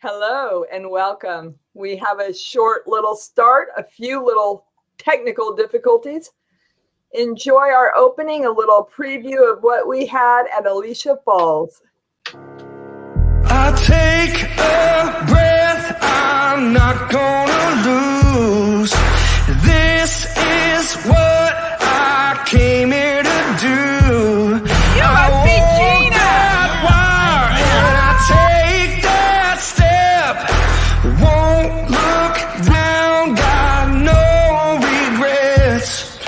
Hello and welcome. We have a short little start, a few little technical difficulties. Enjoy our opening, a little preview of what we had at Alicia Falls. I take a breath, I'm not gonna lose. This is what I came here to do. You must be Gina! And I take that step, won't look down, got no regrets.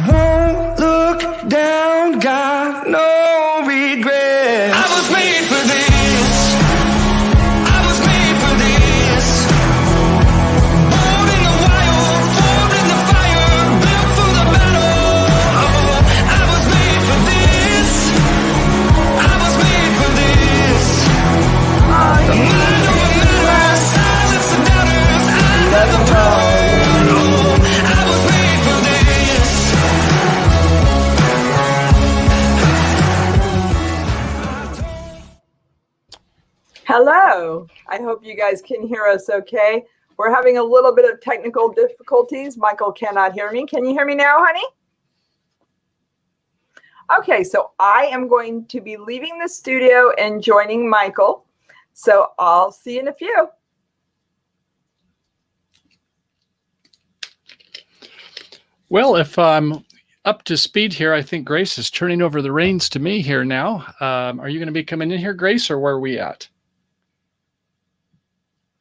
Won't look down, got no regrets. I was made for this. Hello. I hope you guys can hear us okay. We're having a little bit of technical difficulties. Michael cannot hear me. Can you hear me now, honey? Okay, so I am going to be leaving the studio and joining Michael. So I'll see you in a few. Well, if I'm up to speed here, I think Grace is turning over the reins to me here now. Are you going to be coming in here, Grace, or where are we at?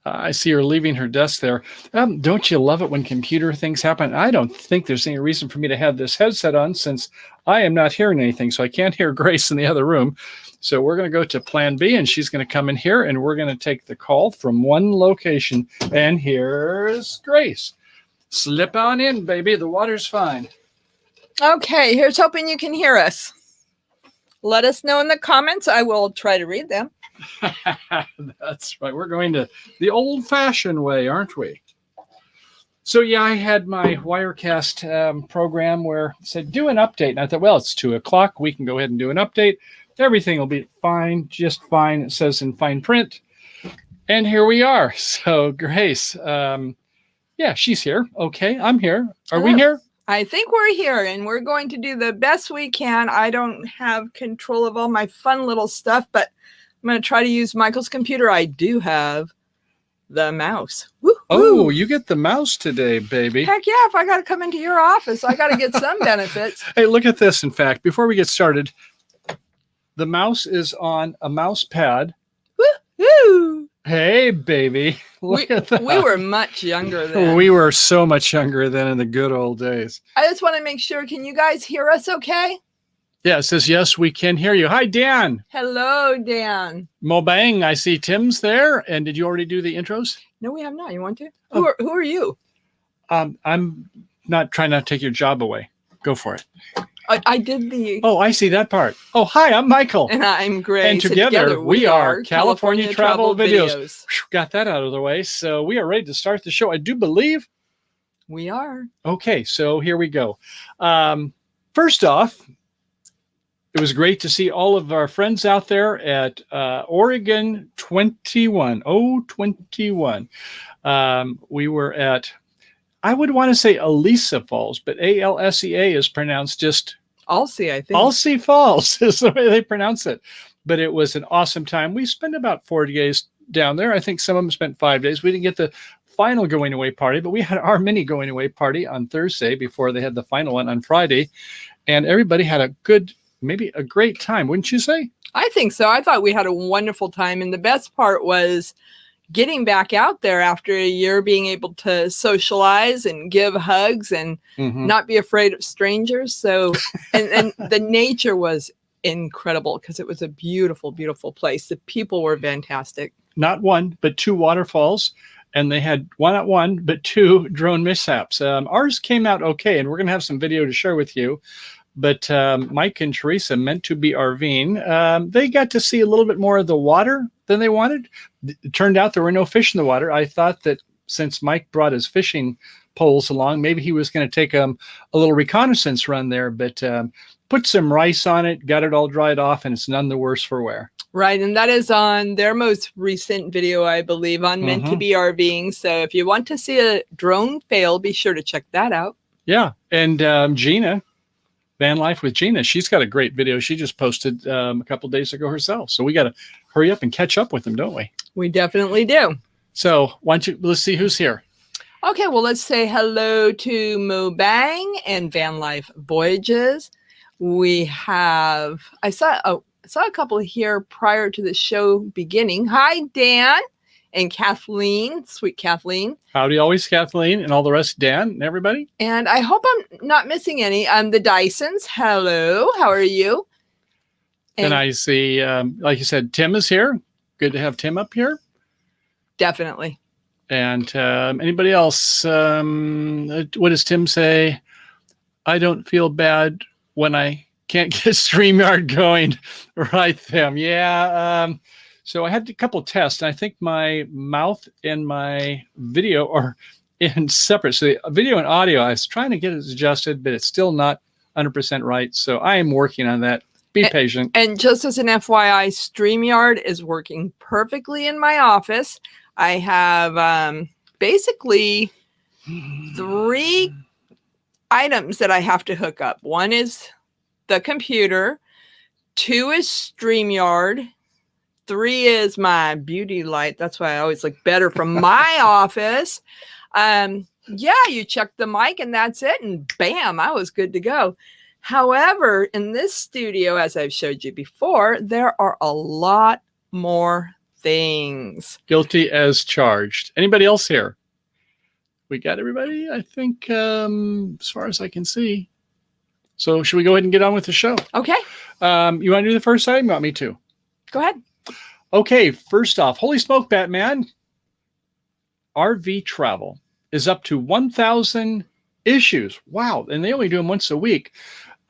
I see her leaving her desk there. Don't you love it when computer things happen? I don't think there's any reason for me to have this headset on since I am not hearing anything, so I can't hear Grace in the other room. So we're going to go to plan B, and she's going to come in here, and we're going to take the call from one location. And here's Grace. Slip on in, baby. The water's fine. Okay, here's hoping you can hear us. Let us know in the comments. I will try to read them. That's right. We're going to the old-fashioned way, aren't we? So, yeah, I had my Wirecast program where it said, do an update. And I thought, well, it's 2 o'clock. We can go ahead and do an update. Everything will be fine, just fine. It says in fine print. And here we are. So, Grace, yeah, she's here. Okay, I'm here. Are we here? I think we're here, and we're going to do the best we can. I don't have control of all my fun little stuff, but I'm going to try to use Michael's computer. I do have the mouse. Woo-hoo. Oh, you get the mouse today, baby. Heck yeah, if I got to come into your office, I got to get some benefits. Hey, look at this. In fact, before we get started, the mouse is on a mouse pad. Woo-hoo. Hey, baby. Look at that. We were much younger then. We were so much younger than in the good old days. I just want to make sure, can you guys hear us okay? Yeah, it says, yes, we can hear you. Hi, Dan. Hello, Dan. Mobang, I see Tim's there. And did you already do the intros? No, we have not. You want to? Oh. Who are you? I'm not trying to take your job away. Go for it. I did the... Oh, I see that part. Oh, hi, I'm Michael. And I'm Grace. And together we are California Travel Videos. Got that out of the way. So we are ready to start the show. I do believe. We are. Okay, so here we go. First off, it was great to see all of our friends out there at Oregon 21. Oh, 21. We were at... I would want to say Alicia Falls, but A-L-S-E-A is pronounced just... Alsea, I think. Alsea Falls is the way they pronounce it. But it was an awesome time. We spent about 40 days down there. I think some of them spent 5 days. We didn't get the final going away party, but we had our mini going away party on Thursday before they had the final one on Friday. And everybody had a good, maybe a great time, wouldn't you say? I think so. I thought we had a wonderful time. And the best part was getting back out there after a year, being able to socialize and give hugs and not be afraid of strangers. So, and the nature was incredible because it was a beautiful, beautiful place. The people were fantastic. Not one, but 2 waterfalls. And they had not one, but 2 drone mishaps. Ours came out okay, and we're going to have some video to share with you. But Mike and Teresa, meant to be RVing, they got to see a little bit more of the water than they wanted. It turned out there were no fish in the water. I thought that since Mike brought his fishing poles along, maybe he was going to take a little reconnaissance run there, but put some rice on it, got it all dried off, and it's none the worse for wear. Right. And that is on their most recent video, I believe, on Meant to Be RVing. So if you want to see a drone fail, be sure to check that out. Yeah. And Gina, Van Life with Gina, she's got a great video. She just posted a couple days ago herself. So we got to hurry up and catch up with them, don't we? We definitely do. So let's see who's here. Okay, well, let's say hello to Mo Bang and Van Life Voyages. We have, I saw a couple here prior to the show beginning. Hi, Dan and Kathleen, sweet Kathleen. Howdy always, Kathleen, and all the rest, Dan and everybody. And I hope I'm not missing any. The Dysons, hello, how are you? And I see, like you said, Tim is here. Good to have Tim up here. Definitely. And anybody else? What does Tim say? I don't feel bad when I can't get StreamYard going. Right, Tim. Yeah. So I had a couple of tests, and I think my mouth and my video are in separate. So the video and audio, I was trying to get it adjusted, but it's still not 100% right. So I am working on that. Be patient. And just as an FYI, StreamYard is working perfectly in my office. I have basically 3 items that I have to hook up. 1 is the computer, 2 is StreamYard, 3 is my beauty light. That's why I always look better from my office. Yeah, you check the mic and that's it. And bam, I was good to go. However, in this studio, as I've showed you before, there are a lot more things. Guilty as charged. Anybody else here? We got everybody, I think, as far as I can see. So should we go ahead and get on with the show? Okay. You want to do the first item? You want me to? Go ahead. Okay, first off, holy smoke, Batman. RV travel is up to 1,000 issues. Wow. And they only do them once a week.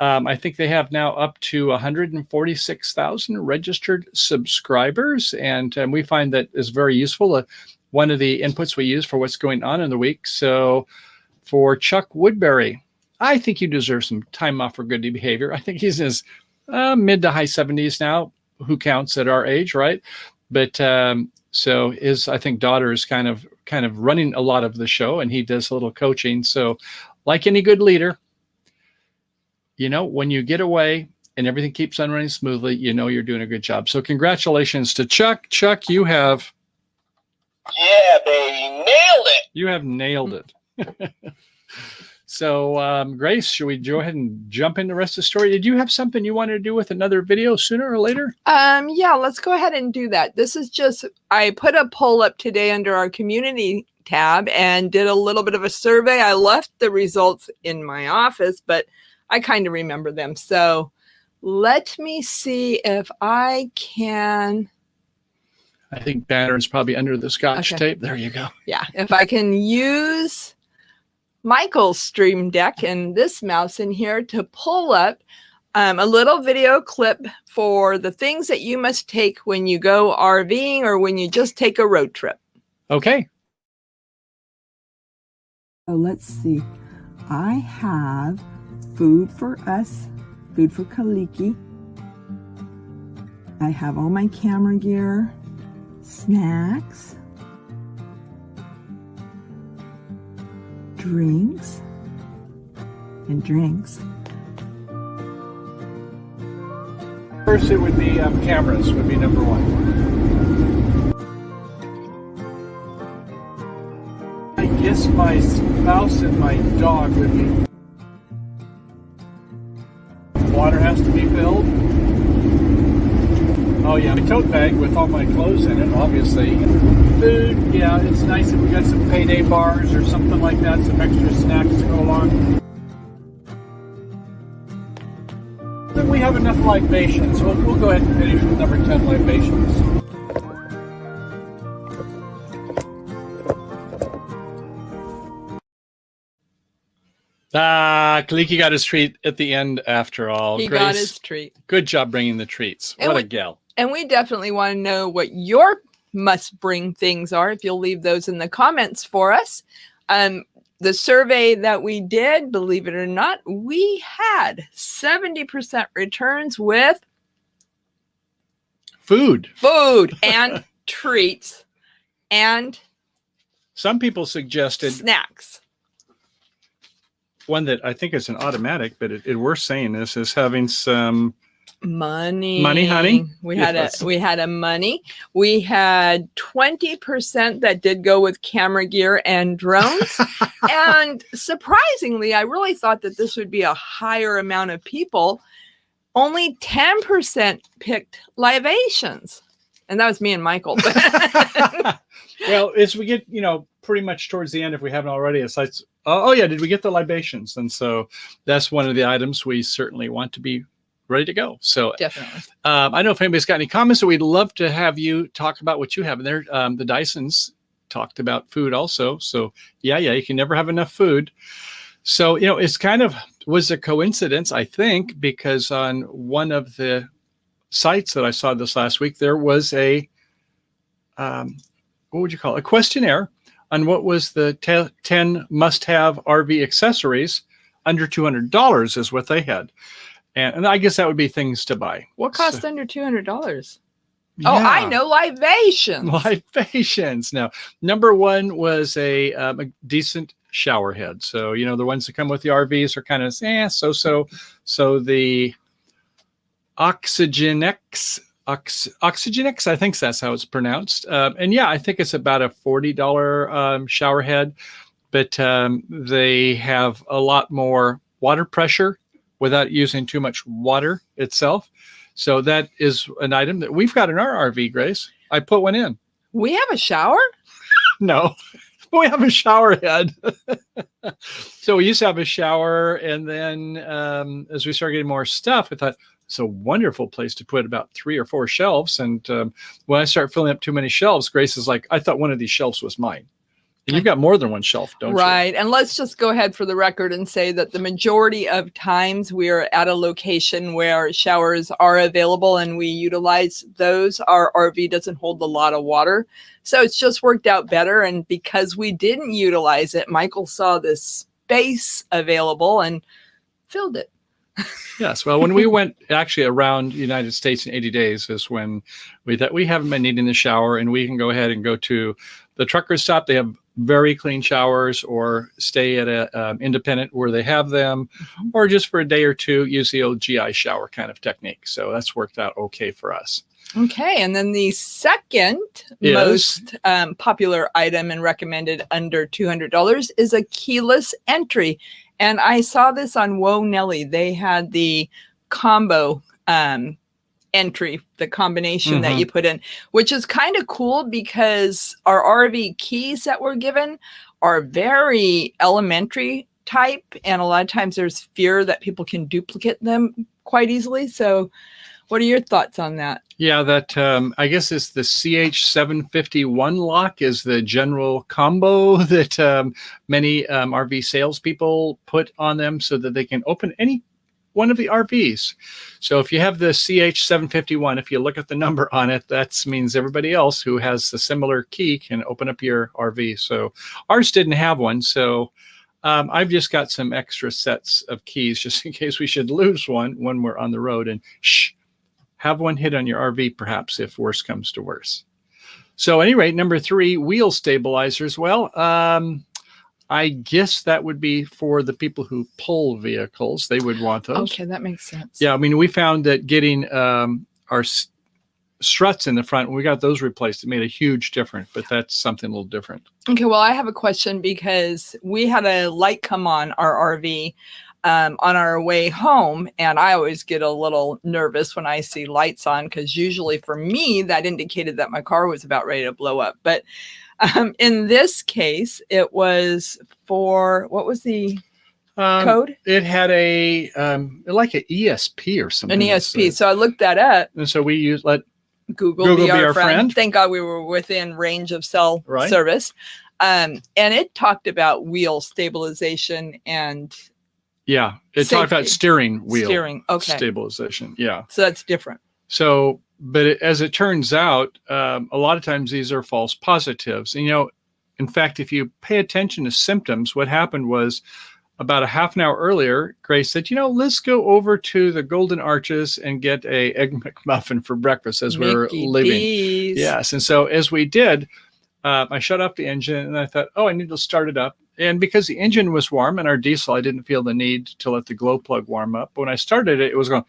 I think they have now up to 146,000 registered subscribers. And we find that is very useful. One of the inputs we use for what's going on in the week. So for Chuck Woodbury, I think you deserve some time off for good behavior. I think he's in his mid to high 70s now. Who counts at our age, right? But so his, I think, daughter is kind of running a lot of the show, and he does a little coaching. So like any good leader, you know, when you get away and everything keeps on running smoothly, you know you're doing a good job. So congratulations to Chuck. Chuck, you have... Yeah, baby, nailed it. You have nailed it. So, Grace, should we go ahead and jump into the rest of the story? Did you have something you wanted to do with another video sooner or later? Yeah, let's go ahead and do that. This is just, I put a poll up today under our community tab and did a little bit of a survey. I left the results in my office, but I kind of remember them. So let me see if I can. I think banner is probably under the Scotch tape. There you go. Yeah, if I can use Michael's Stream Deck and this mouse in here to pull up a little video clip for the things that you must take when you go RVing or when you just take a road trip. Okay. So let's see. I have food for us, food for Kaliki. I have all my camera gear, snacks, drinks, and drinks. First, it would be cameras would be number 1. I guess my spouse and my dog would be. Water has to be filled. Oh yeah, my tote bag with all my clothes in it, obviously. Food, yeah, it's nice if we got some payday bars or something like that, some extra snacks to go along. Then we have enough libations, so we'll go ahead and finish with number 10 libations. Kaliki got his treat at the end after all. He Grace, got his treat. Good job bringing the treats. What a gal. And we definitely want to know what your must-bring things are, if you'll leave those in the comments for us. The survey that we did, believe it or not, we had 70% returns with Food. And treats and Some people suggested snacks. one that I think is an automatic, but it worth saying this is having some money. Money, honey? We had Yes. we had a money. We had 20% that did go with camera gear and drones. And surprisingly, I really thought that this would be a higher amount of people. Only 10% picked libations. And that was me and Michael. Well, as we get, pretty much towards the end, if we haven't already, it's like, oh yeah, did we get the libations? And so that's one of the items we certainly want to be ready to go. So Definitely. I don't know if anybody's got any comments, so we'd love to have you talk about what you have in there. The Dysons talked about food also. So yeah, you can never have enough food. So, it's kind of was a coincidence, I think, because on one of the sites that I saw this last week, there was a, what would you call it? A questionnaire on what was the 10 must-have RV accessories. Under $200 is what they had. And I guess that would be things to buy. What cost under $200? Yeah. Oh, I know, libations. Libations. Now, number one was a decent shower head. So, the ones that come with the RVs are kind of so. So the Oxygenex, I think that's how it's pronounced. And yeah, I think it's about a $40 shower head, but they have a lot more water pressure without using too much water itself. So that is an item that we've got in our RV, Grace. I put one in. We have a shower? No, but we have a shower head. So we used to have a shower. And then as we started getting more stuff, I thought it's a wonderful place to put about 3 or 4 shelves. And when I start filling up too many shelves, Grace is like, I thought one of these shelves was mine. And you've got more than one shelf, don't you? Right. And let's just go ahead for the record and say that the majority of times we're at a location where showers are available and we utilize those. Our RV doesn't hold a lot of water. So it's just worked out better. And because we didn't utilize it, Michael saw this space available and filled it. Yes. Well, when we went actually around the United States in 80 days is when we thought we haven't been needing the shower and we can go ahead and go to the trucker stop. They have very clean showers, or stay at a independent where they have them, or just for a day or two, use the old GI shower kind of technique. So that's worked out okay for us. Okay. And then the second most popular item and recommended under $200 is a keyless entry. And I saw this on Whoa Nelly. They had the combo entry, the combination that you put in, which is kind of cool because our RV keys that were given are very elementary type. And a lot of times there's fear that people can duplicate them quite easily. So what are your thoughts on that? Yeah, that I guess it's the CH751 lock is the general combo that many RV salespeople put on them so that they can open any one of the RVs. So if you have the CH751, if you look at the number on it, that means everybody else who has the similar key can open up your RV. So ours didn't have one. So I've just got some extra sets of keys just in case we should lose one when we're on the road, and have one hit on your RV perhaps if worse comes to worse. So at any rate, number 3, wheel stabilizers. Well, I guess that would be for the people who pull vehicles. They would want those. Okay, that makes sense. Yeah, I mean, we found that getting our struts in the front, when we got those replaced, it made a huge difference, but that's something a little different. Okay, well, I have a question because we had a light come on our RV on our way home, and I always get a little nervous when I see lights on because usually for me, that indicated that my car was about ready to blow up. But in this case, it was for, what was the code? It had a like an ESP or something. An ESP. So I looked that up. And so we let Google be our friend. Thank God we were within range of cell service. And it talked about wheel stabilization and yeah, it safety. talked about steering wheel okay. stabilization. Yeah. So that's different. So, but as it turns out, a lot of times these are false positives. And, in fact, if you pay attention to symptoms, what happened was about a half an hour earlier, Grace said, let's go over to the Golden Arches and get a Egg McMuffin for breakfast as we were leaving. D's. Yes. And so as we did, I shut off the engine and I thought, I need to start it up. And because the engine was warm and our diesel, I didn't feel the need to let the glow plug warm up. But when I started it, it was going,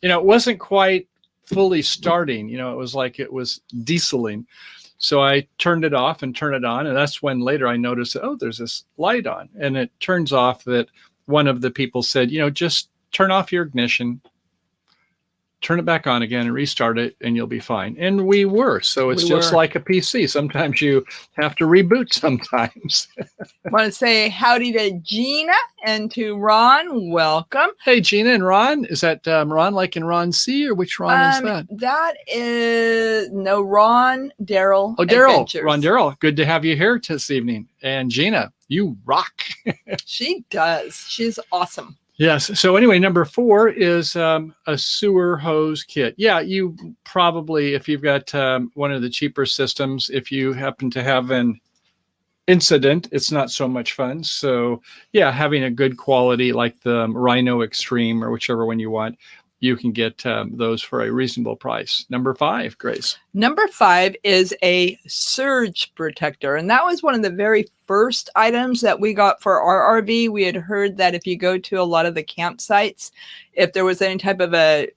it wasn't quite fully starting. It was like it was dieseling. So I turned it off and turned it on. And that's when later I noticed, there's this light on. And it turns off that one of the people said, just turn off your ignition, turn it back on again and restart it and you'll be fine. And we were. So it's just like a PC. Sometimes you have to reboot sometimes. I want to say howdy to Gina and to Ron. Welcome. Hey, Gina and Ron. Is that Ron like in Ron C or which Ron is that? That is Ron Daryl. Oh, Daryl. Ron Daryl. Good to have you here this evening. And Gina, you rock. She does. She's awesome. Yes. So anyway, number 4 is a sewer hose kit. Yeah, you probably, if you've got one of the cheaper systems, if you happen to have an incident, it's not so much fun. So yeah, having a good quality like the Rhino Extreme or whichever one you want, you can get those for a reasonable price. Number 5, Grace. Number 5 is a surge protector. And that was one of the very first items that we got for our RV. We had heard that if you go to a lot of the campsites, if there was any type of a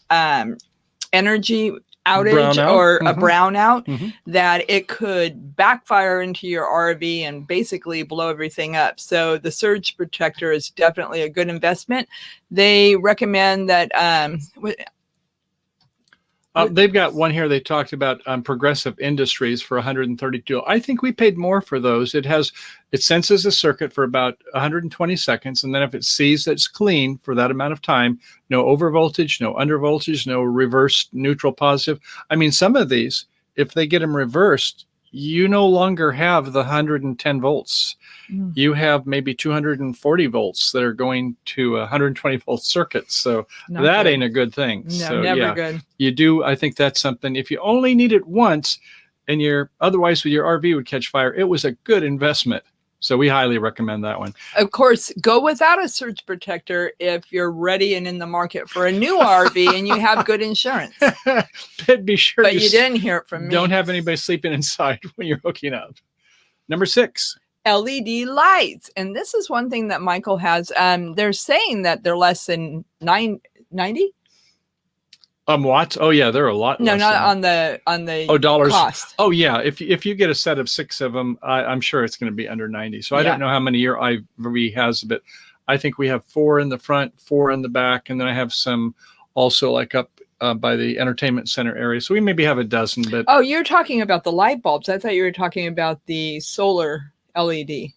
energy outage or a brownout, that it could backfire into your RV and basically blow everything up. So the surge protector is definitely a good investment. They recommend that they've got one here they talked about Progressive Industries for $132. I think we paid more for those. It senses a circuit for about 120 seconds, and then if it sees that it's clean for that amount of time, no overvoltage, no undervoltage, no reverse neutral positive. I mean, some of these, if they get them reversed, you no longer have the 110 volts. You have maybe 240 volts that are going to 120 volt circuits. So that ain't a good thing. No, so, never good. You do. I think that's something, if you only need it once and otherwise with your RV would catch fire, it was a good investment. So we highly recommend that one. Of course, go without a surge protector if you're ready and in the market for a new RV and you have good insurance. But be sure you didn't hear it from me. Don't have anybody sleeping inside when you're hooking up. Number 6. LED lights. And this is one thing that Michael has. They're saying that they're less than 90. Watts? Oh yeah, they're a lot. No, less not than, on the dollars. cost. Oh yeah, if you get a set of 6 of them, I'm sure it's going to be under 90. So I don't know how many your RV has, but I think we have 4 in the front, 4 in the back, and then I have some also like up by the entertainment center area. So we maybe have a dozen. But you're talking about the light bulbs. I thought you were talking about the solar LED.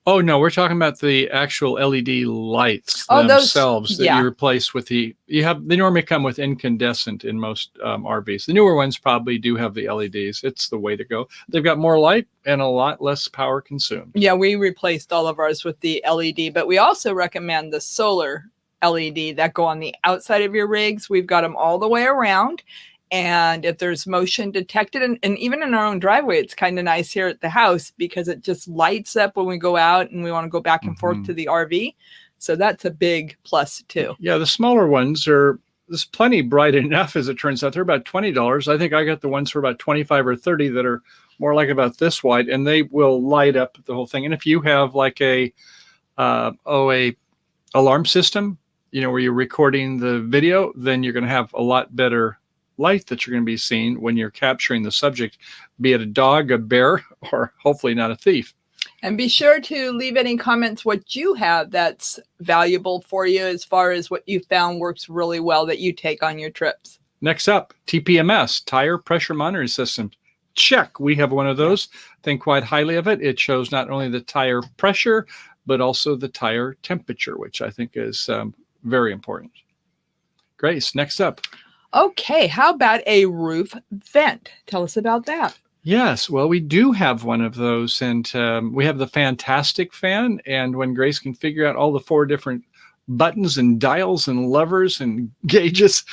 Oh no, we're talking about the actual LED lights themselves that you replace with they normally come with incandescent in most RVs. The newer ones probably do have the LEDs. It's the way to go. They've got more light and a lot less power consumed. Yeah, we replaced all of ours with the LED, but we also recommend the solar LED that go on the outside of your rigs. We've got them all the way around. And if there's motion detected, and even in our own driveway, it's kind of nice here at the house because it just lights up when we go out and we want to go back and forth to the RV. So that's a big plus too. Yeah, the smaller ones there's plenty bright enough as it turns out. They're about $20. I think I got the ones for about 25 or 30 that are more like about this wide, and they will light up the whole thing. And if you have like a alarm system, where you're recording the video, then you're going to have a lot better light that you're going to be seeing when you're capturing the subject, be it a dog, a bear, or hopefully not a thief. And be sure to leave any comments what you have that's valuable for you as far as what you found works really well that you take on your trips. Next up, TPMS, Tire Pressure Monitoring System. Check. We have one of those. Think quite highly of it. It shows not only the tire pressure, but also the tire temperature, which I think is very important. Grace, next up. Okay, how about a roof vent? Tell us about that. Yes, well, we do have one of those, and we have the Fantastic Fan, and when Grace can figure out all the 4 different buttons and dials and levers and gauges,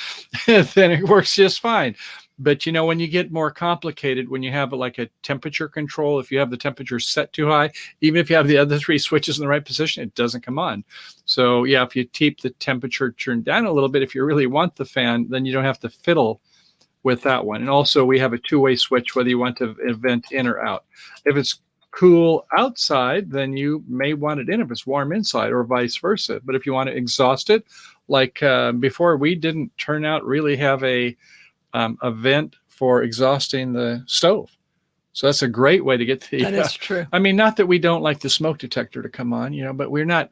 then it works just fine. But, when you get more complicated, when you have like a temperature control, if you have the temperature set too high, even if you have the other 3 switches in the right position, it doesn't come on. So, yeah, if you keep the temperature turned down a little bit, if you really want the fan, then you don't have to fiddle with that one. And also, we have a 2-way switch, whether you want to vent in or out. If it's cool outside, then you may want it in if it's warm inside, or vice versa. But if you want to exhaust it, like before, we didn't turn out really have a vent for exhausting the stove. So that's a great way to get the. That is true. I mean, not that we don't like the smoke detector to come on, but we're not.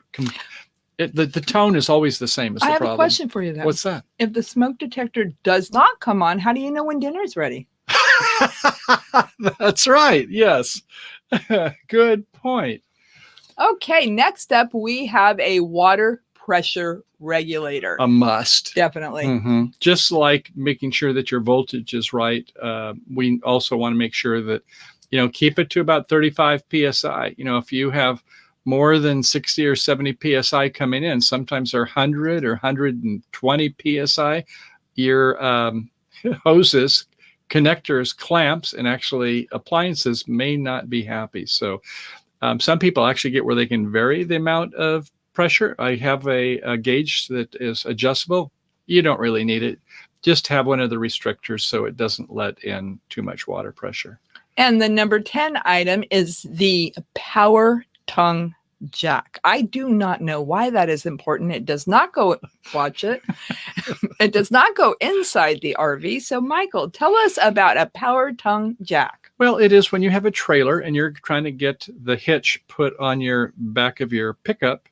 The tone is always the same. Is the problem. I have a question for you, though. What's that? If the smoke detector does not come on, how do you know when dinner's ready? That's right. Yes. Good point. Okay. Next up, we have a water pressure regulator. A must. Definitely. Mm-hmm. Just like making sure that your voltage is right. We also want to make sure that, keep it to about 35 PSI. If you have more than 60 or 70 PSI coming in, sometimes they're 100 or 120 PSI, your hoses, connectors, clamps, and actually appliances may not be happy. So some people actually get where they can vary the amount of pressure. I have a gauge that is adjustable. You don't really need it. Just have one of the restrictors so it doesn't let in too much water pressure. And the number 10 item is the power tongue jack. I do not know why that is important. It does not go, watch it. It does not go inside the RV. So Michael, tell us about a power tongue jack. Well, it is when you have a trailer and you're trying to get the hitch put on your back of your pickup,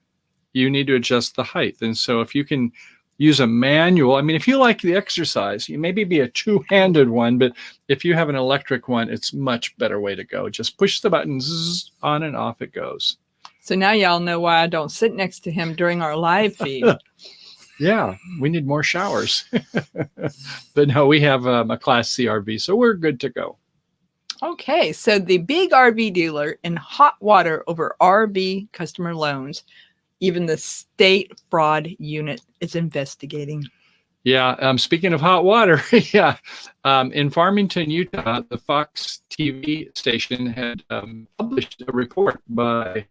you need to adjust the height. And so if you can use a manual, if you like the exercise, you maybe be a 2-handed one, but if you have an electric one, it's much better way to go. Just push the button, zzz, on and off it goes. So now y'all know why I don't sit next to him during our live feed. Yeah, we need more showers. But no, we have a Class C RV, so we're good to go. Okay, so the big RV dealer in hot water over RV customer loans, even the state fraud unit is investigating. Yeah, speaking of hot water, yeah, in Farmington, Utah, the Fox TV station had published a report by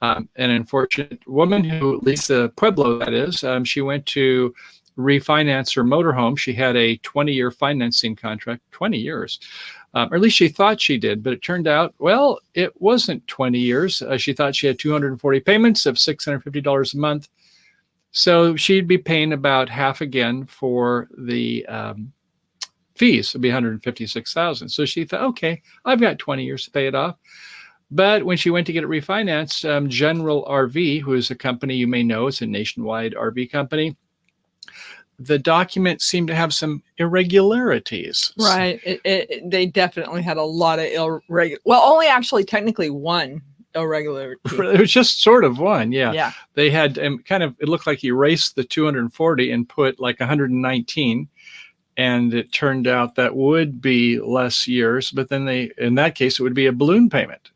an unfortunate woman who, Lisa Pueblo, that is, she went to refinance her motorhome. She had a 20-year financing contract, 20 years, or at least she thought she did, but it turned out, well, it wasn't 20 years. She thought she had 240 payments of $650 a month. So she'd be paying about half again for the fees. It'd be $156,000. So she thought, okay, I've got 20 years to pay it off. But when she went to get it refinanced, General RV, who is a company you may know, it's a nationwide RV company, the document seemed to have some irregularities. Right. They definitely had a lot of only actually technically one irregularity. It was just sort of one. Yeah. Yeah. They had it looked like he erased the 240 and put like 119. And it turned out that would be less years. But then in that case, it would be a balloon payment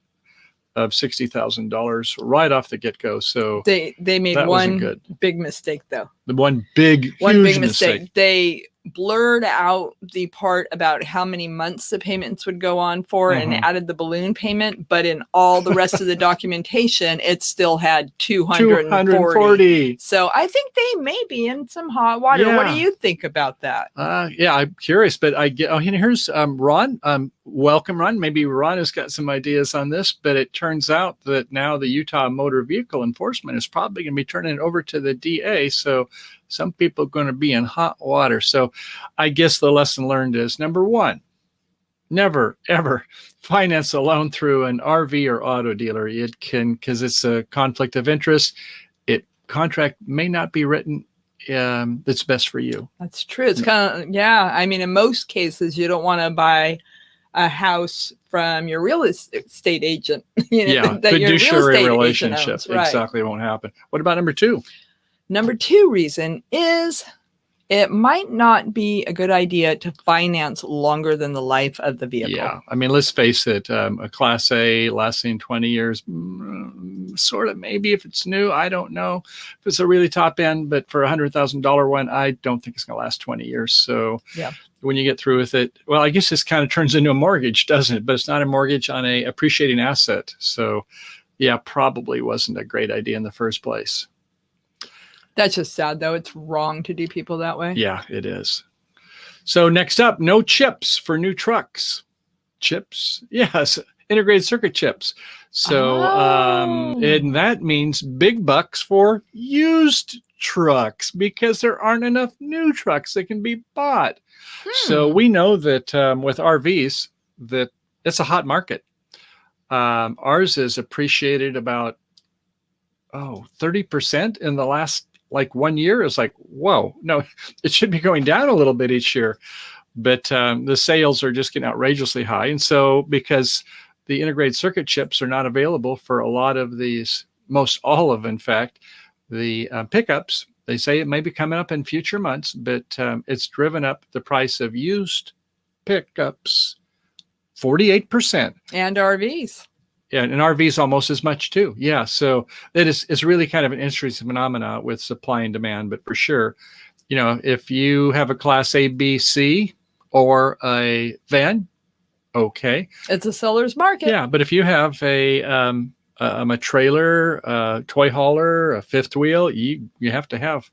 of $60,000 right off the get-go. So they made one big mistake, though. The one big mistake. They blurred out the part about how many months the payments would go on for and added the balloon payment, but in all the rest of the documentation, it still had 240. So I think they may be in some hot water. Yeah. What do you think about that? Yeah, I'm curious, but here's Ron. Welcome, Ron. Maybe Ron has got some ideas on this, but it turns out that now the Utah Motor Vehicle Enforcement is probably going to be turning it over to the DA. So some people are going to be in hot water. So I guess the lesson learned is, number one, never, ever finance a loan through an RV or auto dealer. It can, because it's a conflict of interest. Contract may not be written that's best for you. That's true. It's kind of, in most cases, you don't want to buy a house from your real estate agent. Fiduciary relationship. Right. Exactly won't happen. What about number two? Number two reason is it might not be a good idea to finance longer than the life of the vehicle. Yeah. Let's face it, a Class A lasting 20 years, sort of maybe if it's new. I don't know if it's a really top end, but for $100,000 one, I don't think it's going to last 20 years. So when you get through with it. Well, I guess this kind of turns into a mortgage, doesn't it? But it's not a mortgage on a appreciating asset. So yeah, probably wasn't a great idea in the first place. That's just sad, though. It's wrong to do people that way. Yeah, it is. So next up, no chips for new trucks. Chips? Yes, integrated circuit chips. So and that means big bucks for used trucks because there aren't enough new trucks that can be bought. So we know that with RVs that it's a hot market. Ours is appreciated about 30% in the last like 1 year. Is like, whoa, no, it should be going down a little bit each year. But the sales are just getting outrageously high. And so because the integrated circuit chips are not available for a lot of these, most all of, in fact, the pickups, they say it may be coming up in future months, but it's driven up the price of used pickups 48%. And RVs. Yeah, and RVs almost as much too. Yeah, so it's really kind of an interesting phenomena with supply and demand. But for sure, you know, if you have a Class A, B, C, or a van, okay, it's a seller's market. Yeah, but if you have a trailer, a toy hauler, a fifth wheel, you have to have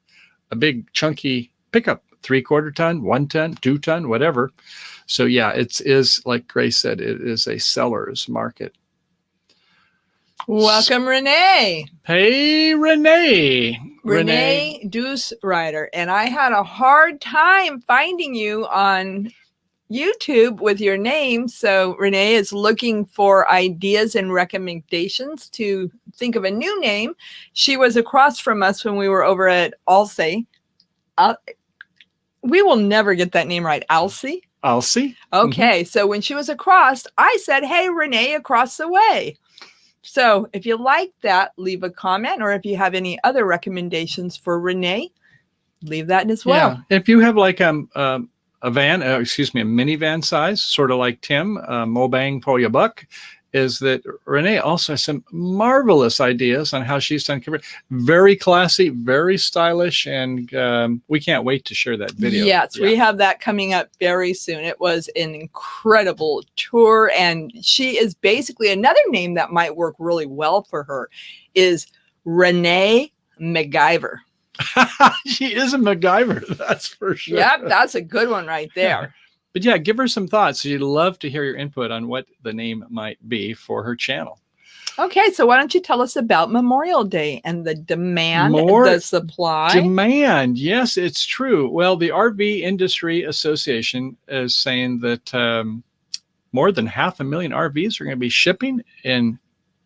a big chunky pickup, 3/4 ton, 1 ton, 2 ton, whatever. So yeah, it is like Grace said, it is a seller's market. Welcome, Renee. Hey, Renee. Renee Deuce Rider. And I had a hard time finding you on YouTube with your name. So Renee is looking for ideas and recommendations to think of a new name. She was across from us when we were over at Alsea. We will never get that name right. Alsea? Alsea. Okay. So when she was across, I said, hey, Renee, across the way. So if you like that, leave a comment, or if you have any other recommendations for Renee, leave that as well. Yeah. If you have like a van, a minivan size, sort of like Tim, Mobang for your buck, is that Renee also has some marvelous ideas on how she's done. Very classy, very stylish, and we can't wait to share that video. Yes, we have that coming up very soon. It was an incredible tour, and she is basically, another name that might work really well for her is Renee MacGyver. She is a MacGyver, that's for sure. Yep, that's a good one right there. But yeah, give her some thoughts. She'd love to hear your input on what the name might be for her channel. Okay, so why don't you tell us about Memorial Day and the demand, the supply? Demand, yes, it's true. Well, the RV Industry Association is saying that more than 500,000 RVs are going to be shipping in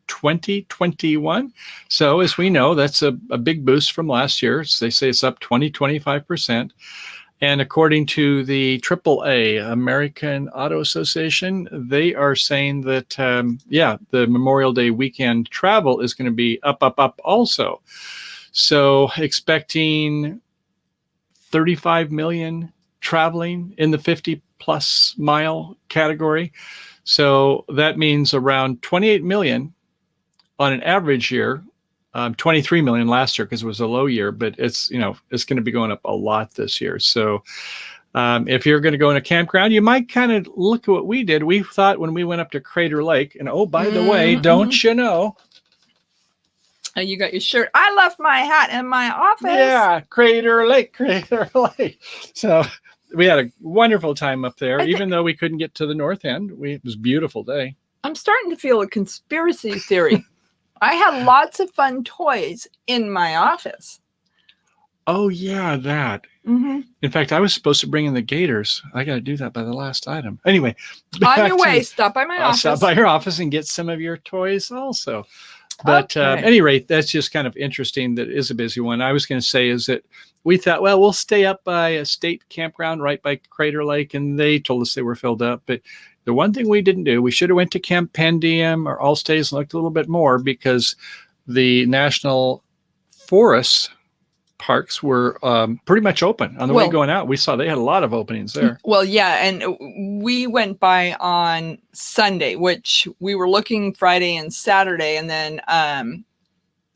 2021. So as we know, that's a big boost from last year. So they say it's up 25%. And according to the AAA, American Auto Association, they are saying that, the Memorial Day weekend travel is going to be up also. So expecting 35 million traveling in the 50-plus mile category. So that means around 28 million on an average year. 23 million last year because it was a low year, but it's going to be going up a lot this year. So if you're going to go in a campground, you might kind of look at what we did. We thought when we went up to Crater Lake, and oh, by the way, don't you know? You got your shirt. I left my hat in my office. Yeah, Crater Lake. So we had a wonderful time up there, even though we couldn't get to the north end. It was a beautiful day. I'm starting to feel a conspiracy theory. I had lots of fun toys in my office. Oh, yeah, that. Mm-hmm. In fact, I was supposed to bring in the gators. I got to do that by the last item. Anyway. On your way, stop by my office. Stop by your office and get some of your toys also. But at any rate, that's just kind of interesting. That is a busy one. I was going to say is that we thought, well, we'll stay up by a state campground right by Crater Lake. And they told us they were filled up. But the one thing we didn't do, we should have went to Campendium or Allstays and looked a little bit more because the national forest parks were pretty much open on the way going out. We saw they had a lot of openings there. Well, yeah. And we went by on Sunday, which we were looking Friday and Saturday. And then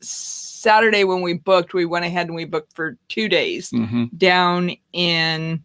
Saturday when we booked, we went ahead and we booked for 2 days down in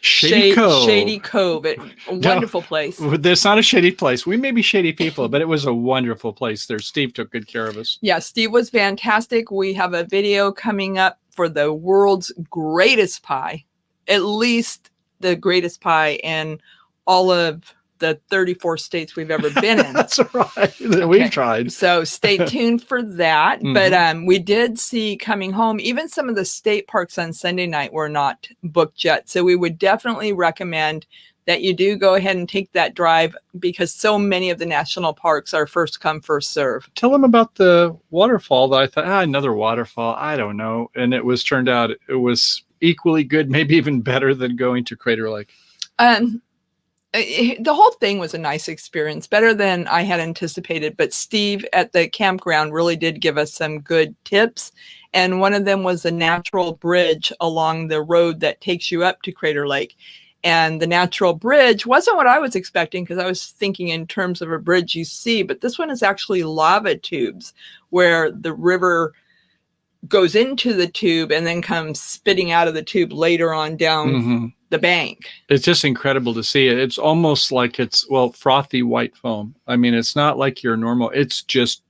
Shady Cove. Shady Cove. A wonderful place. It's not a shady place. We may be shady people, but it was a wonderful place there. Steve took good care of us. Yeah, Steve was fantastic. We have a video coming up for the world's greatest pie, at least the greatest pie in all of the 34 states we've ever been in. That's right. We've tried. So stay tuned for that. But we did see coming home, even some of the state parks on Sunday night were not booked yet. So we would definitely recommend that you do go ahead and take that drive because so many of the national parks are first come, first serve. Tell them about the waterfall that I thought, another waterfall. I don't know. And turned out it was equally good, maybe even better than going to Crater Lake. The whole thing was a nice experience, better than I had anticipated. But Steve at the campground really did give us some good tips. And one of them was a natural bridge along the road that takes you up to Crater Lake. And the natural bridge wasn't what I was expecting because I was thinking in terms of a bridge you see. But this one is actually lava tubes where the river goes into the tube and then comes spitting out of the tube later on down the bank. It's just incredible to see it. It's almost like frothy white foam. I mean, it's not like your normal, it's just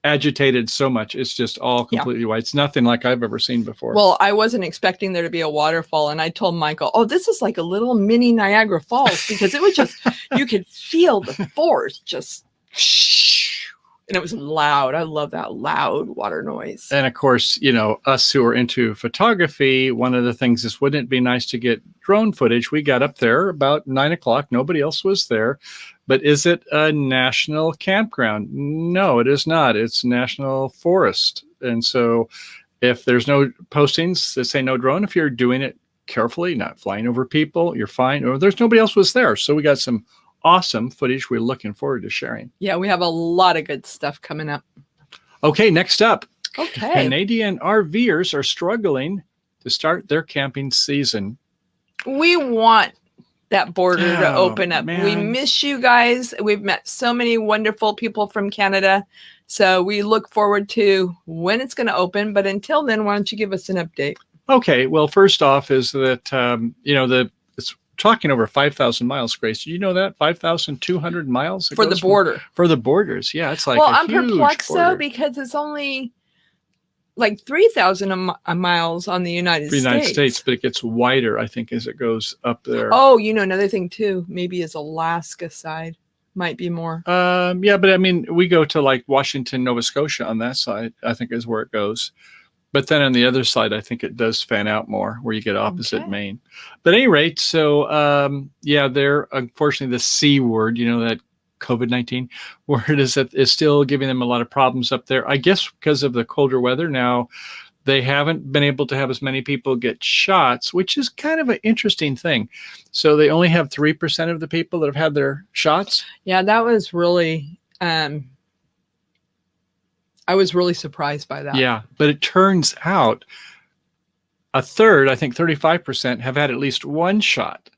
agitated so much. It's just all completely white. It's nothing like I've ever seen before. Well, I wasn't expecting there to be a waterfall. And I told Michael, this is like a little mini Niagara Falls because it was just, you could feel the force just and it was loud. I love that loud water noise. And of course, us who are into photography, one of the things is, wouldn't it be nice to get drone footage? We got up there about 9:00. Nobody else was there. But is it a national campground? No, it is not. It's national forest. And so if there's no postings that say no drone, if you're doing it carefully, not flying over people, you're fine. Or there's nobody else was there. So we got some awesome footage we're looking forward to sharing. Yeah, we have a lot of good stuff coming up. Okay, next up. Okay. Canadian RVers are struggling to start their camping season. We want that border to open up. Man. We miss you guys. We've met so many wonderful people from Canada. So we look forward to when it's going to open. But until then, why don't you give us an update? Okay, well, first off is that, it's talking over 5,000 miles, Grace. Did you know that? 5,200 miles? For the border. For the borders, yeah. It's like I'm huge perplexed, border. though, because it's only like 3,000 miles on the United States. But it gets wider, I think, as it goes up there. Oh, another thing, too, maybe is Alaska side. Might be more. Yeah, but I mean, we go to like Washington, Nova Scotia on that side, I think is where it goes. But then on the other side, I think it does fan out more where you get opposite Maine. But at any rate, so they're unfortunately the C word, that COVID-19 word is still giving them a lot of problems up there. I guess because of the colder weather now, they haven't been able to have as many people get shots, which is kind of an interesting thing. So they only have 3% of the people that have had their shots. Yeah, that was really... I was really surprised by that. Yeah, but it turns out a third, I think 35%, have had at least one shot.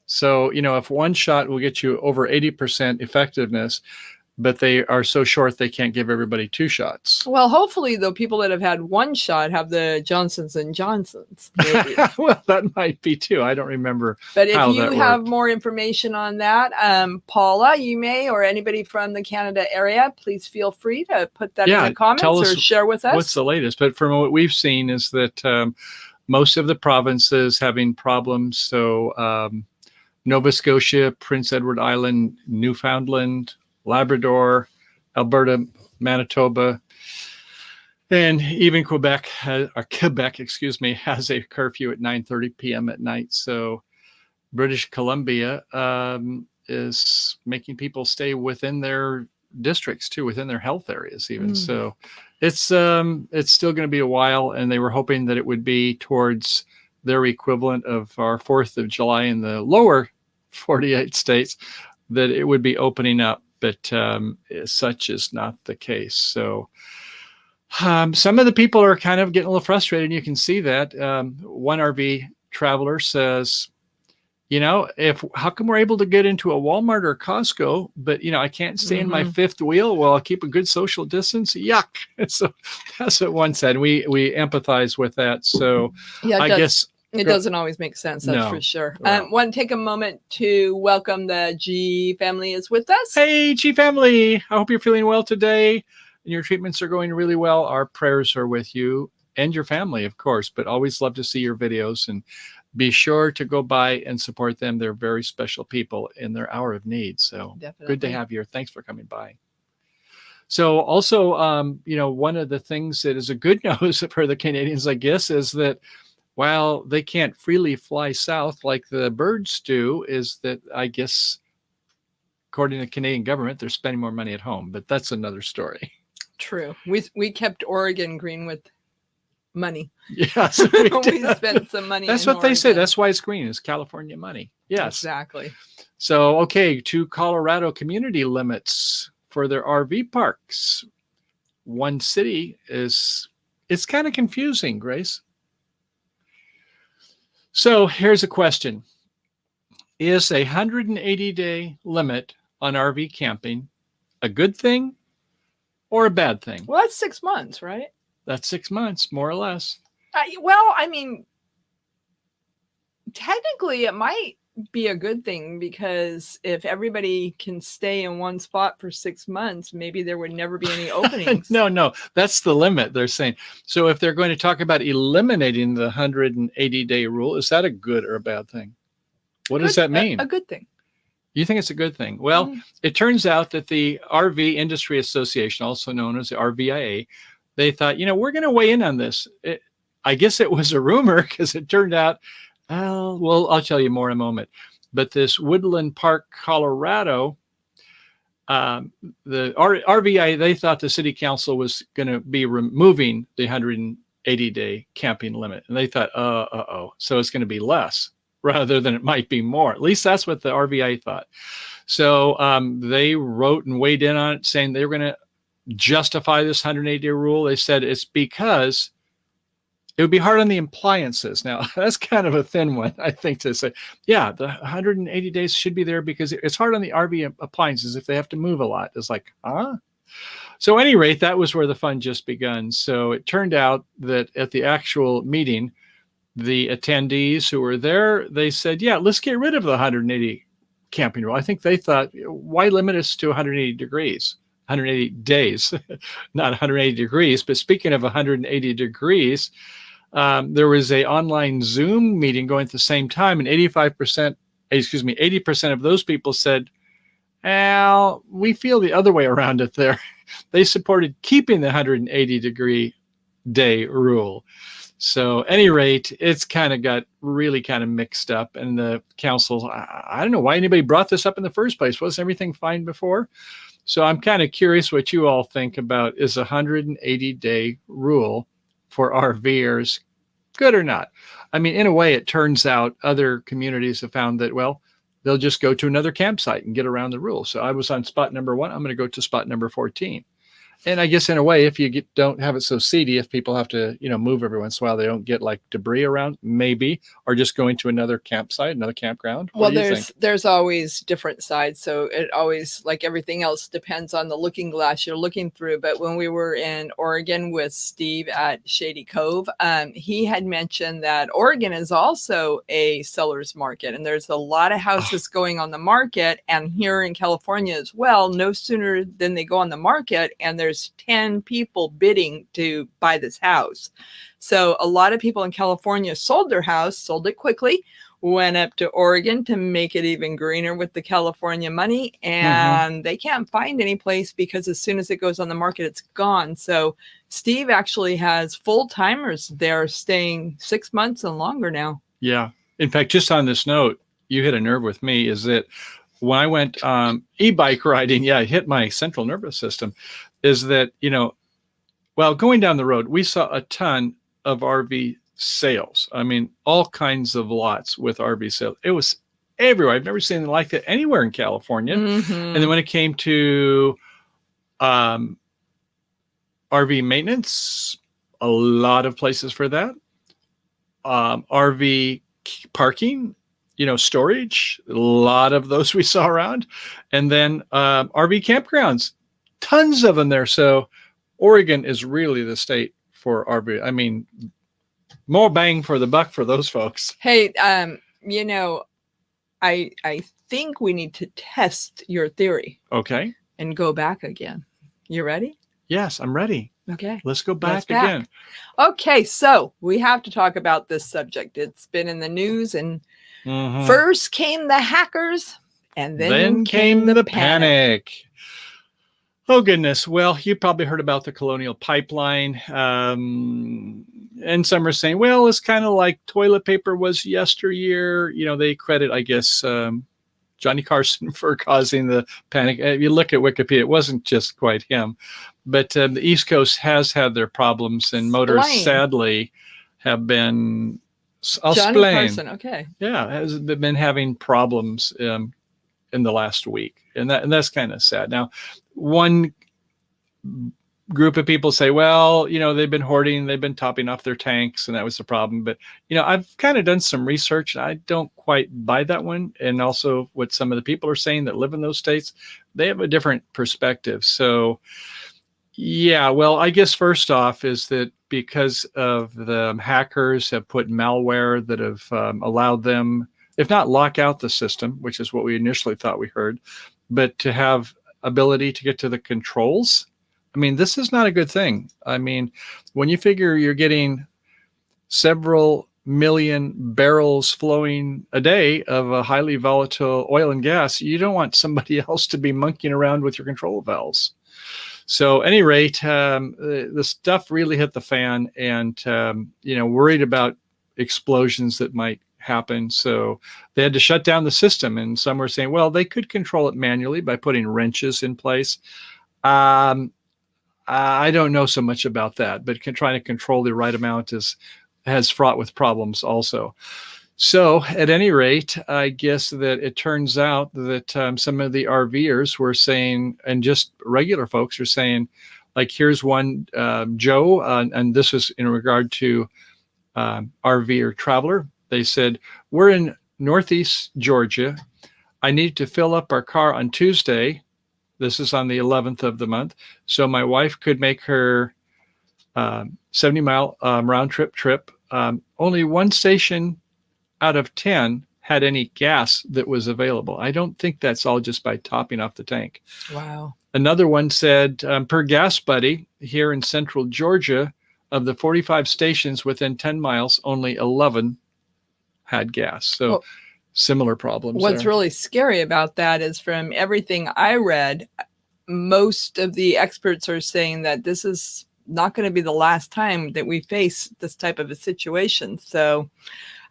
So, if one shot will get you over 80% effectiveness, but they are so short they can't give everybody 2 shots. Well, hopefully, the people that have had one shot have the Johnsons & Johnsons. Maybe. Well, that might be too. I don't remember. But if you have more information on that, Paula, you may, or anybody from the Canada area, please feel free to put that in the comments or share with us. What's the latest? But from what we've seen is that most of the provinces having problems. So Nova Scotia, Prince Edward Island, Newfoundland, Labrador, Alberta, Manitoba, and even Quebec has a curfew at 9:30 p.m. at night. So British Columbia is making people stay within their districts too, within their health areas even. So it's still going to be a while, and they were hoping that it would be towards their equivalent of our 4th of July in the lower 48 states, that it would be opening up. But such is not the case. So some of the people are kind of getting a little frustrated. And you can see that. One RV traveler says, how come we're able to get into a Walmart or Costco, but, I can't stay in my 5th wheel? Well, I'll keep a good social distance. Yuck. So that's what one said. We empathize with that. So I guess It doesn't always make sense, that's for sure. Wow. Want to take a moment to welcome the G family is with us. Hey, G family. I hope you're feeling well today and your treatments are going really well. Our prayers are with you and your family, of course, but always love to see your videos and be sure to go by and support them. They're very special people in their hour of need. So Good to have you here. Thanks for coming by. So also, one of the things that is a good news for the Canadians, I guess, is that while they can't freely fly south like the birds do, is that I guess, according to the Canadian government, they're spending more money at home, but that's another story. True. We kept Oregon green with money. Yes. We spent some money. That's what they say. That's why it's green, is California money. Yes. Exactly. So, okay, to Colorado community limits for their RV parks. One city it's kind of confusing, Grace. So here's a question. Is a 180-day limit on RV camping a good thing or a bad thing? Well, that's 6 months, right? That's 6 months, more or less. Technically it might be a good thing, because if everybody can stay in one spot for 6 months, maybe there would never be any openings. No, that's the limit, they're saying. So if they're going to talk about eliminating the 180-day rule, is that a good or a bad thing? What does that mean? A good thing. You think it's a good thing? Well, It turns out that the RV Industry Association, also known as the RVIA, they thought, we're going to weigh in on this. I guess it was a rumor, because it turned out, I'll tell you more in a moment. But this Woodland Park, Colorado, the RVIA, they thought the city council was going to be removing the 180-day camping limit. And they thought, so it's going to be less rather than it might be more. At least that's what the RVIA thought. So they wrote and weighed in on it, saying they were going to justify this 180-day rule. They said it's because it would be hard on the appliances. Now, that's kind of a thin one, I think, to say, the 180 days should be there because it's hard on the RV appliances if they have to move a lot. It's like, So at any rate, that was where the fun just begun. So it turned out that at the actual meeting, the attendees who were there, they said, let's get rid of the 180 camping rule. I think they thought, why limit us to 180 degrees? 180 days, not 180 degrees. But speaking of 180 degrees, there was a online Zoom meeting going at the same time, and 80% of those people said, we feel the other way around it there. They supported keeping the 180-degree day rule. So at any rate, it's got really kind of mixed up. And the council, I don't know why anybody brought this up in the first place. Wasn't everything fine before? So I'm kind of curious what you all think about, is a 180-day rule for RVers good or not? I mean, in a way, it turns out other communities have found that, they'll just go to another campsite and get around the rule. So I was on spot number 1. I'm going to go to spot number 14. And I guess in a way, if you don't have it so seedy, if people have to, move every once in a while, they don't get like debris around, maybe, or just going to another campsite, another campground. Well, there's always different sides. So it always, like everything else, depends on the looking glass you're looking through. But when we were in Oregon with Steve at Shady Cove, he had mentioned that Oregon is also a seller's market, and there's a lot of houses going on the market. And here in California as well, no sooner than they go on the market, and there's 10 people bidding to buy this house. So a lot of people in California sold their house, sold it quickly, went up to Oregon to make it even greener with the California money, and they can't find any place because as soon as it goes on the market, it's gone. So Steve actually has full-timers there staying 6 months and longer now. Yeah. In fact, just on this note, you hit a nerve with me, is that when I went e-bike riding, it hit my central nervous system, is that, going down the road, we saw a ton of RV sales. I mean, all kinds of lots with RV sales. It was everywhere. I've never seen anything like that anywhere in California. And then when it came to RV maintenance, a lot of places for that. RV parking, storage, a lot of those we saw around. And then RV campgrounds, tons of them there. So Oregon is really the state for RV. I mean, more bang for the buck for those folks. Hey, you know, I think we need to test your theory Okay. and go back again. You ready? Yes, I'm ready. Okay. Let's go back Let's back. again. Okay, so we have to talk about this subject. It's been in the news, and first came the hackers, and then came the panic. Oh, goodness. Well, you probably heard about the Colonial Pipeline. And some are saying, well, it's kind of like toilet paper was yesteryear. You know, they credit, I guess, Johnny Carson for causing the panic. If you look at Wikipedia, it wasn't just quite him. But the East Coast has had their problems, and motors, sadly, have been... Johnny Carson, okay. Yeah, has been having problems in the last week. And that's kind of sad. Now, one group of people say, well, you know, they've been hoarding, they've been topping off their tanks, and that was the problem. But, you know, I've kind of done some research, and I don't quite buy that one. And also what some of the people are saying that live in those states, they have a different perspective. So, yeah, well, I guess first off is that because of the hackers have put malware that have allowed them, if not lock out the system, which is what we initially thought we heard, but to have ability to get to the controls. I mean, this is not a good thing. I mean, when you figure you're getting several million barrels flowing a day of a highly volatile oil and gas, you don't want somebody else to be monkeying around with your control valves. So at any rate, the stuff really hit the fan, and, you know, worried about explosions that might happen. So they had to shut down the system, and some were saying, well, they could control it manually by putting wrenches in place. I don't know so much about that, but trying to control the right amount has fraught with problems also. So at any rate, I guess that it turns out that some of the RVers were saying, and just regular folks are saying, like, here's one, Joe, and this is in regard to RV or traveler. They said, we're in Northeast Georgia. I need to fill up our car on Tuesday. This is on the 11th of the month. So my wife could make her 70-mile round trip. Only one station out of 10 had any gas that was available. I don't think that's all just by topping off the tank. Wow. Another one said, per Gas Buddy, here in central Georgia, of the 45 stations within 10 miles, only 11 had gas. So similar problems. What's there. really scary about that is, from everything I read, most of the experts are saying that this is not going to be the last time that we face this type of a situation. So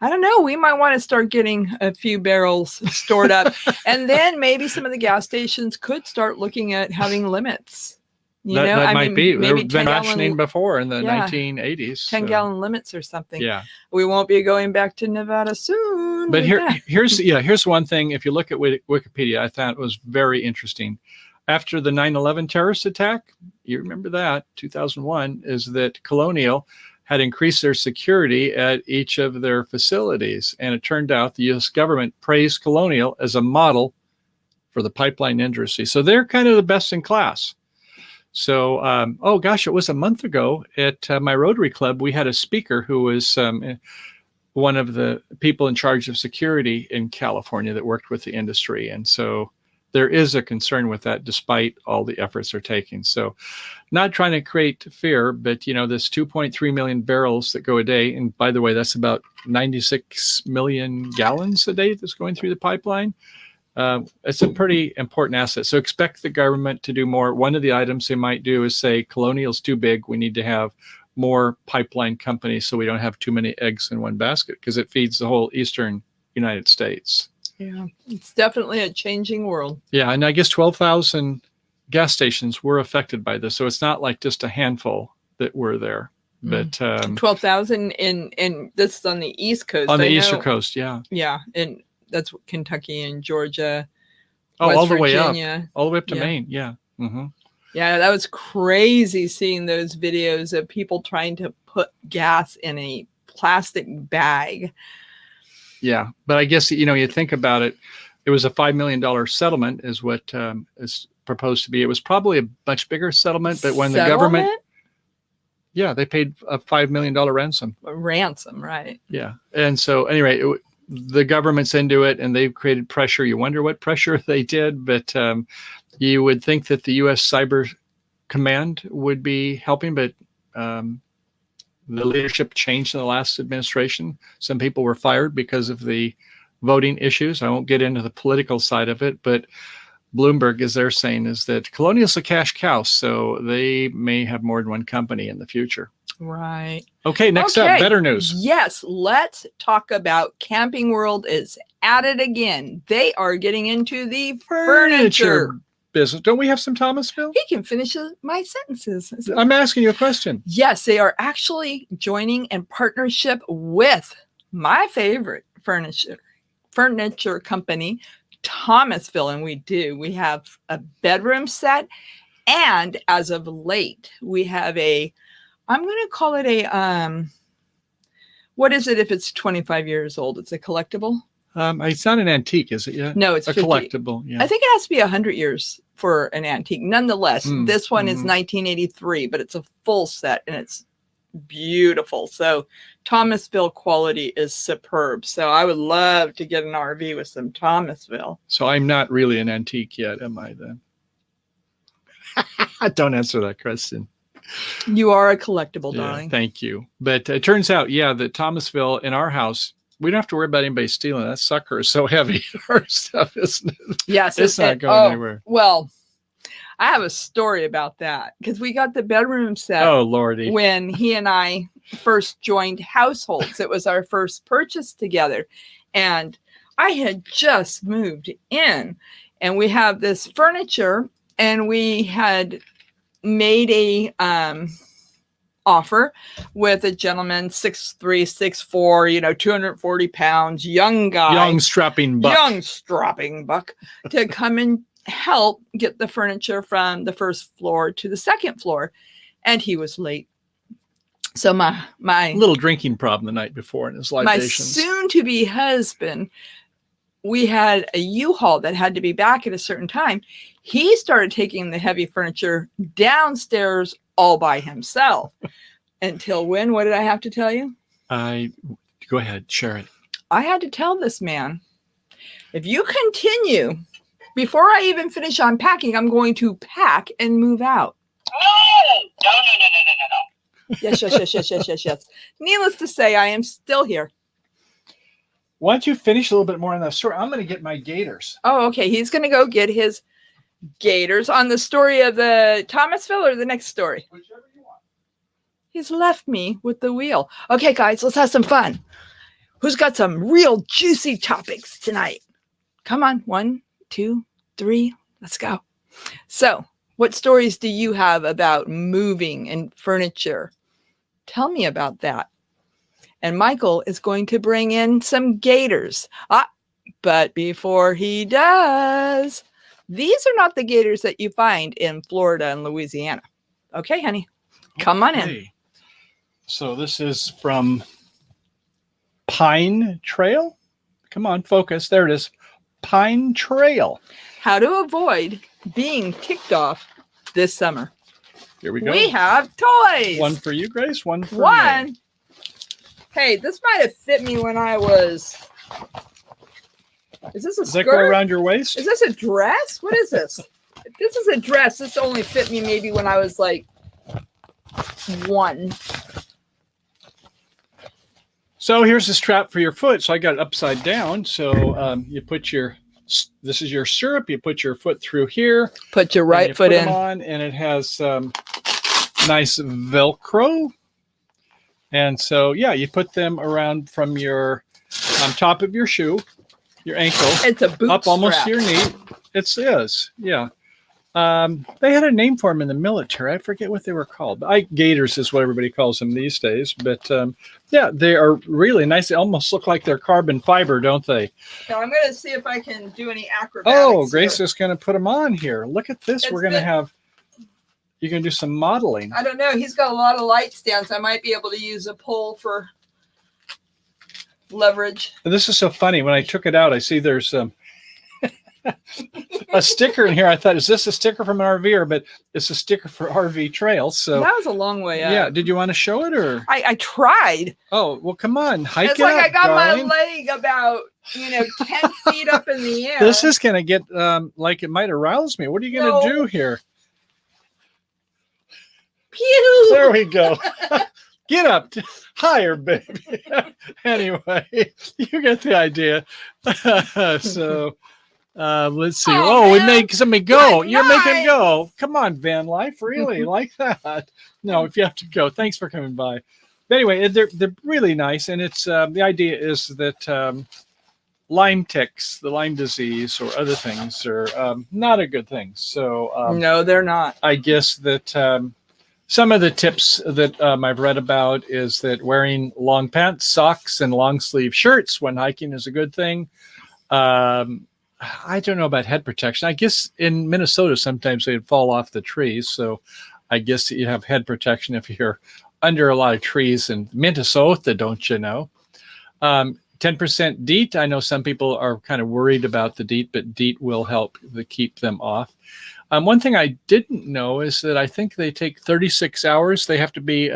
I don't know, we might want to start getting a few barrels stored up. And then maybe some of the gas stations could start looking at having limits. That might be. Maybe They've been rationing before in the 1980s. 10-gallon limits or something. Yeah. We won't be going back to Nevada soon. But here's one thing. If you look at Wikipedia, I thought it was very interesting. After the 9/11 terrorist attack, you remember that, 2001, is that Colonial had increased their security at each of their facilities. And it turned out the U.S. government praised Colonial as a model for the pipeline industry. So they're kind of the best in class. So, it was a month ago at my Rotary Club, we had a speaker who was one of the people in charge of security in California that worked with the industry. And so there is a concern with that, despite all the efforts they're taking. So not trying to create fear, but, you know, this 2.3 million barrels that go a day. And by the way, that's about 96 million gallons a day that's going through the pipeline. It's a pretty important asset. So expect the government to do more. One of the items they might do is say, Colonial's too big. We need to have more pipeline companies so we don't have too many eggs in one basket, because it feeds the whole eastern United States. Yeah, it's definitely a changing world. Yeah, and I guess 12,000 gas stations were affected by this. So it's not like just a handful that were there. But 12,000 in this is on the East Coast. On the Eastern Coast, yeah. Yeah, and that's Kentucky and Georgia. West all the Virginia, way up. All the way up to Maine, yeah. Mm-hmm. Yeah, that was crazy seeing those videos of people trying to put gas in a plastic bag. Yeah, but I guess, you know, you think about it, it was a $5 million settlement is what is proposed to be. It was probably a much bigger settlement, but when the government... Yeah, they paid a $5 million ransom. Ransom, right? Yeah. And so anyway, the government's into it and they've created pressure. You wonder what pressure they did, but you would think that the U.S. Cyber Command would be helping, but the leadership changed in the last administration. Some people were fired because of the voting issues. I won't get into the political side of it, but Bloomberg, as they're saying, is that Colonial's a cash cow, so they may have more than one company in the future. Right. Okay, next up, better news. Yes, let's talk about Camping World is at it again. They are getting into the furniture business. Don't we have some Thomasville? He can finish my sentences. I'm asking you a question. Yes, they are actually joining in partnership with my favorite furniture company, Thomasville, and we have a bedroom set, and as of late we have I'm going to call it what is it if it's 25 years old? It's a collectible. It's not an antique, is it yet? No, it's a 50. collectible. Yeah. I think it has to be 100 years for an antique. Nonetheless, this one is 1983, but it's a full set and it's beautiful. So Thomasville quality is superb. So I would love to get an RV with some Thomasville. So I'm not really an antique yet, am I then? Don't answer that question. You are a collectible, darling. Thank you. But it turns out, that Thomasville in our house, we don't have to worry about anybody stealing. That sucker is so heavy. Our stuff, isn't it? Yes. It's not going anywhere. Well, I have a story about that because we got the bedroom set. Oh, Lordy. When he and I first joined households. It was our first purchase together. And I had just moved in and we have this furniture and we had made a offer with a gentleman, 6'3", 6'4", 240 pounds, young guy. Young strapping buck. To come and help get the furniture from the first floor to the second floor. And he was late. So my little drinking problem the night before in his libations. My soon-to-be husband, we had a U-Haul that had to be back at a certain time. He started taking the heavy furniture downstairs all by himself. Until when? What did I have to tell you? Go ahead, share it. I had to tell this man, if you continue, before I even finish unpacking, I'm going to pack and move out. No. Yes. Needless to say, I am still here. Why don't you finish a little bit more on that story? I'm going to get my gators. Oh, okay. He's going to go get his gators on the story of the Thomasville or the next story? Whichever you want. He's left me with the wheel. Okay, guys, let's have some fun. Who's got some real juicy topics tonight? Come on. 1, 2, 3. Let's go. So, what stories do you have about moving and furniture? Tell me about that. And Michael is going to bring in some gators. But before he does, these are not the gators that you find in Florida and Louisiana. Okay, honey, come on in. So this is from Pine Trail. Come on, focus. There it is. Pine Trail. How to avoid being ticked off this summer. Here we go. We have toys. One for you, Grace. One for me. Me. Hey, this might have fit me when I was... Is this a skirt? Does that go around your waist? Is this a dress? What is this? If this is a dress, this only fit me maybe when I was like 1. So here's the strap for your foot. So I got it upside down. So you put this is your stirrup. You put your foot through here. Put your right foot in. On, and it has nice Velcro. And so, you put them around from your on top of your shoe, your ankle. It's a boot up strap. Almost to your knee. It is, yeah. They had a name for them in the military. I forget what they were called. Gators is what everybody calls them these days. But they are really nice. They almost look like they're carbon fiber, don't they? Now I'm going to see if I can do any acrobatics. Oh, Grace is going to put them on here. Look at this. We're going to have. You're going to do some modeling. I don't know. He's got a lot of light stands. I might be able to use a pole for leverage. And this is so funny. When I took it out, I see there's a sticker in here. I thought, is this a sticker from an RVer? But it's a sticker for RV trails. So that was a long way up. Yeah. Did you want to show it or? I tried. Oh, well, come on. Hike It's it like up, I got darling. my leg about 10 feet up in the air. This is going to get like it might arouse me. What are you going to do here? Pew! There we go. Get up higher, baby. Anyway, you get the idea. So let's see. Oh, we man. make somebody go. Good You're making night. go. Come on, van life. Really like that? No, if you have to go. Thanks for coming by. But anyway, they're really nice, and it's the idea is that Lyme ticks, the Lyme disease, or other things are not a good thing. So no, they're not. I guess that. Some of the tips that I've read about is that wearing long pants, socks, and long sleeve shirts when hiking is a good thing. I don't know about head protection. I guess in Minnesota, sometimes they'd fall off the trees. So I guess you have head protection if you're under a lot of trees in Minnesota, don't you know? 10% DEET. I know some people are kind of worried about the DEET, but DEET will help to keep them off. One thing I didn't know is that I think they take 36 hours. They have to be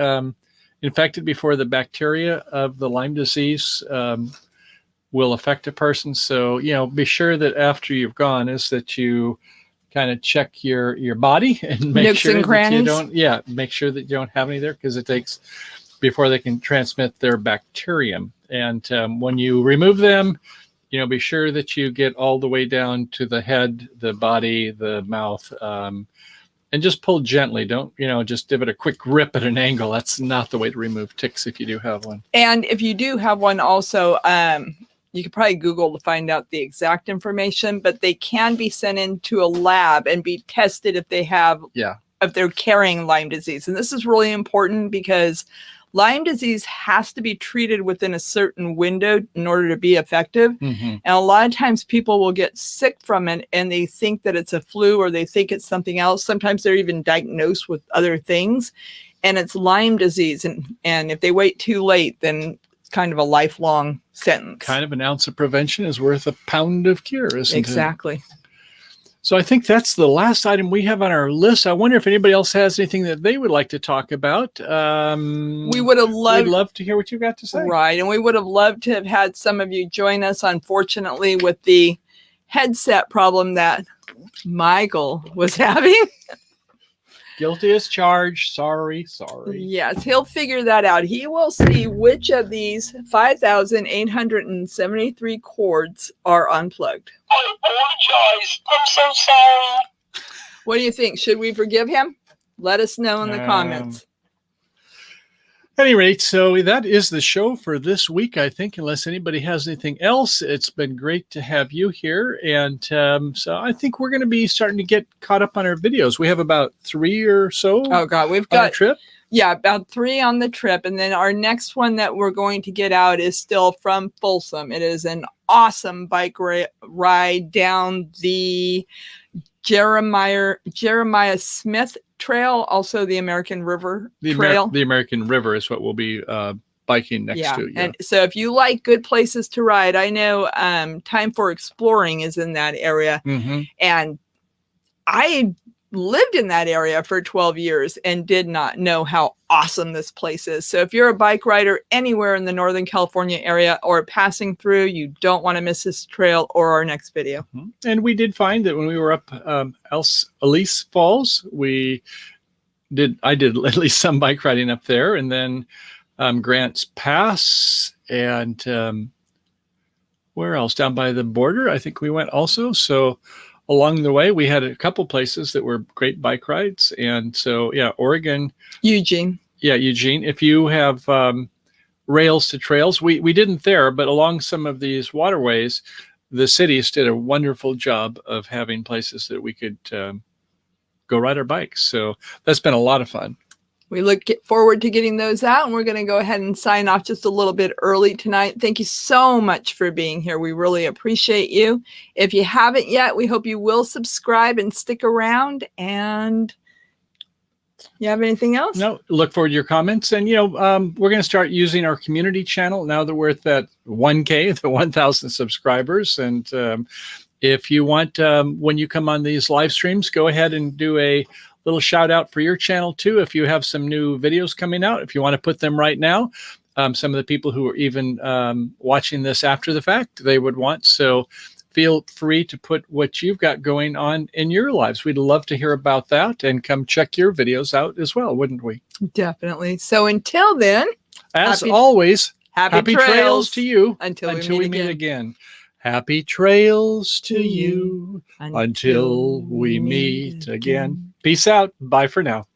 infected before the bacteria of the Lyme disease will affect a person. So, be sure that after you've gone is that you kind of check your body and make Nooks sure and that crannies. you don't, make sure that you don't have any there, because it takes before they can transmit their bacterium. And when you remove them, be sure that you get all the way down to the head, the body, the mouth, and just pull gently. Don't, just give it a quick rip at an angle. That's not the way to remove ticks if you do have one. And if you do have one also, you could probably Google to find out the exact information, but they can be sent into a lab and be tested if they have, if they're carrying Lyme disease. And this is really important because Lyme disease has to be treated within a certain window in order to be effective. Mm-hmm. And a lot of times people will get sick from it and they think that it's a flu or they think it's something else. Sometimes they're even diagnosed with other things, and it's Lyme disease. And if they wait too late, then it's kind of a lifelong sentence. Kind of an ounce of prevention is worth a pound of cure, isn't it? Exactly. So I think that's the last item we have on our list. I wonder if anybody else has anything that they would like to talk about. We would have loved, we'd love to hear what you got to say. Right. And we would have loved to have had some of you join us, unfortunately, with the headset problem that Michael was having. Guilty as charged. Sorry. Yes, he'll figure that out. He will see which of these 5,873 cords are unplugged. I apologize. I'm so sorry. What do you think? Should we forgive him? Let us know in the comments. At any rate, so that is the show for this week, I think, unless anybody has anything else. It's been great to have you here. And so I think we're going to be starting to get caught up on our videos. We have about 3 or so. Oh, God. We've on our got trip. Yeah, about 3 on the trip. And then our next one that we're going to get out is still from Folsom. It is an awesome bike ride down the Jeremiah Smith Trail, also the American River Trail. The American River is what we'll be biking next to. Yeah. And so if you like good places to ride, I know Time for Exploring is in that area. Mm-hmm. And I lived in that area for 12 years and did not know how awesome this place is. So if you're a bike rider anywhere in the Northern California area or passing through, you don't want to miss this trail or our next video. Mm-hmm. And we did find that when we were up Elise Falls, I did at least some bike riding up there, and then Grants Pass, and where else? Down by the border, I think we went also. So along the way, we had a couple places that were great bike rides. And so, Oregon. Eugene. Yeah, Eugene. If you have rails to trails, we didn't there, but along some of these waterways, the cities did a wonderful job of having places that we could go ride our bikes. So that's been a lot of fun. We look forward to getting those out, and we're going to go ahead and sign off just a little bit early tonight. Thank you so much for being here. We really appreciate you. If you haven't yet, we hope you will subscribe and stick around. And you have anything else? No, look forward to your comments. And, we're going to start using our community channel now that we're at that 1K, the 1,000 subscribers. And If you want, when you come on these live streams, go ahead and do a little shout out for your channel too. If you have some new videos coming out, if you want to put them right now, some of the people who are even watching this after the fact, they would want. So feel free to put what you've got going on in your lives. We'd love to hear about that and come check your videos out as well, wouldn't we? Definitely. So until then, as always, happy trails to you until we meet again. Happy trails to you until we meet again. Peace out. Bye for now.